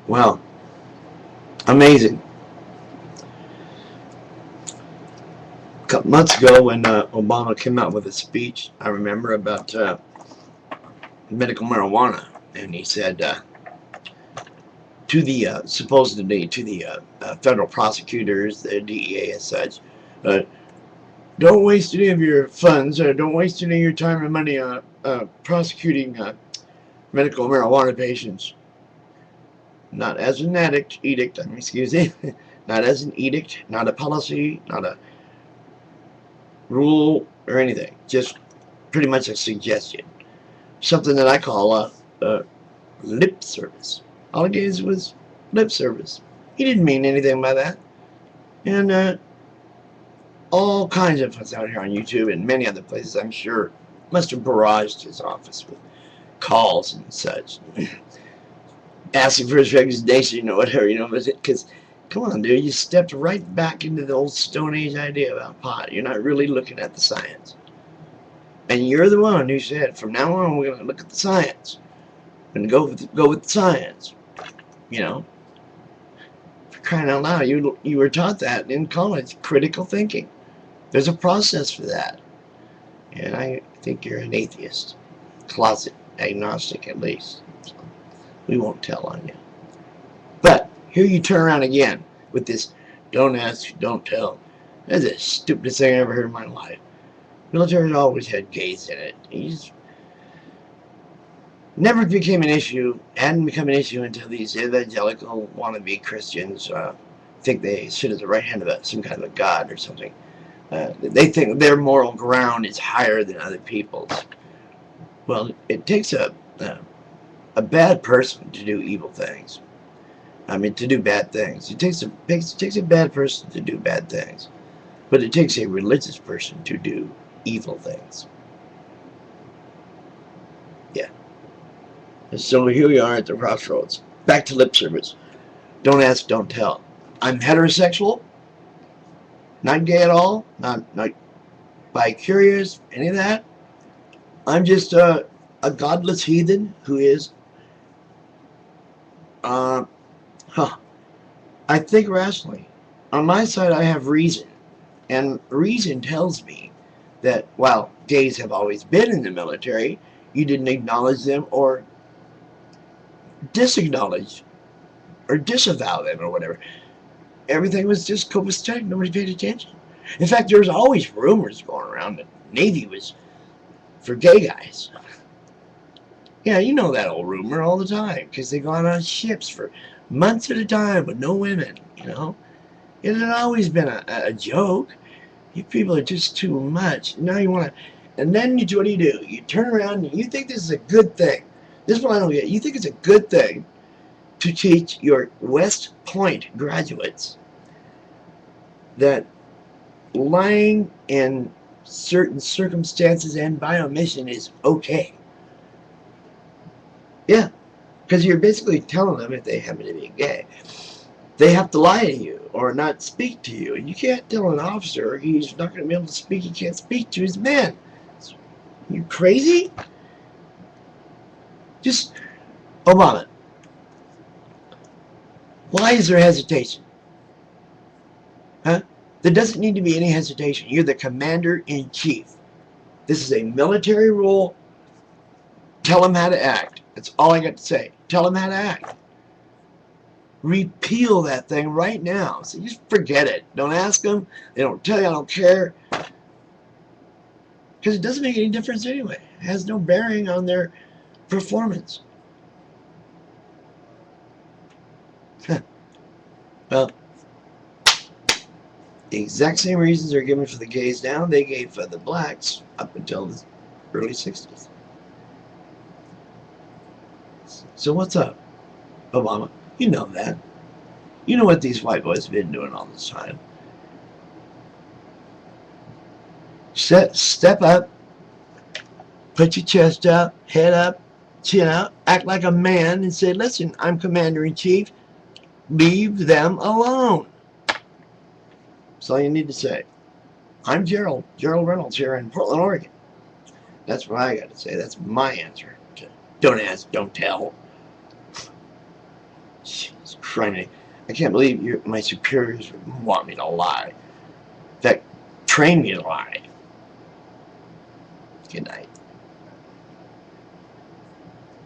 Well, amazing. A couple months ago when Obama came out with a speech, I remember about medical marijuana, and he said to the supposedly to the federal prosecutors, the DEA as such, uh, don't waste any of your funds, don't waste any of your time and money prosecuting medical marijuana patients. Not as an edict, excuse me, not as an edict, not a policy, not a rule or anything. Just pretty much a suggestion. Something that I call a lip service. All it is was lip service. He didn't mean anything by that. And all kinds of us out here on YouTube and many other places, I'm sure, must have barraged his office with calls and such. Asking for his resignation or whatever, because come on, dude, you stepped right back into the old Stone Age idea about pot. You're not really looking at the science. And you're the one who said, from now on, we're going to look at the science. And go with the science. For crying out loud, you were taught that in college, critical thinking. There's a process for that. And I think you're an atheist. Closet agnostic, at least. So we won't tell on you. But here you turn around again with this don't ask, don't tell. That's the stupidest thing I ever heard in my life. Military's always had gays in it. He's never became an issue, hadn't become an issue until these evangelical wannabe Christians think they sit at the right hand of some kind of a god or something. They think their moral ground is higher than other people's. Well, it takes a bad person to do evil things. I mean, to do bad things. It takes a bad person to do bad things. But it takes a religious person to do evil things. Yeah. And so here we are at the crossroads. Back to lip service. Don't ask, don't tell. I'm heterosexual. Not gay at all. Not bi-curious. Any of that. I'm just a godless heathen who is I think rationally. On my side, I have reason. And reason tells me that while gays have always been in the military, you didn't acknowledge them or disacknowledge or disavow them or whatever. Everything was just copacetic. Nobody paid attention. In fact, there was always rumors going around that Navy was for gay guys. Yeah, you know that old rumor all the time because they go on ships for months at a time with no women, It had always been a joke. You people are just too much. Now you want to... And then what do? You turn around and you think this is a good thing. This is what I don't get. You think it's a good thing to teach your West Point graduates that lying in certain circumstances and by omission is okay. Yeah, because you're basically telling them if they happen to be gay, they have to lie to you or not speak to you. And you can't tell an officer he's not going to be able to speak. He can't speak to his men. You crazy? Just, Obama, why is there hesitation? Huh? There doesn't need to be any hesitation. You're the commander-in-chief. This is a military rule. Tell them how to act. That's all I got to say. Tell them how to act. Repeal that thing right now. So just forget it. Don't ask them. They don't tell you. I don't care. Because it doesn't make any difference anyway. It has no bearing on their performance. Well, the exact same reasons are given for the gays now, they gave for the blacks up until the early 60s. So what's up, Obama? You know that. You know what these white boys have been doing all this time. Step up, put your chest up, head up, chin up, act like a man and say, listen, I'm commander-in-chief. Leave them alone. That's all you need to say. I'm Gerald Reynolds here in Portland, Oregon. That's what I got to say. That's my answer to don't ask, don't tell. Jesus Christ. I can't believe my superiors would want me to lie. That train me to lie. Good night.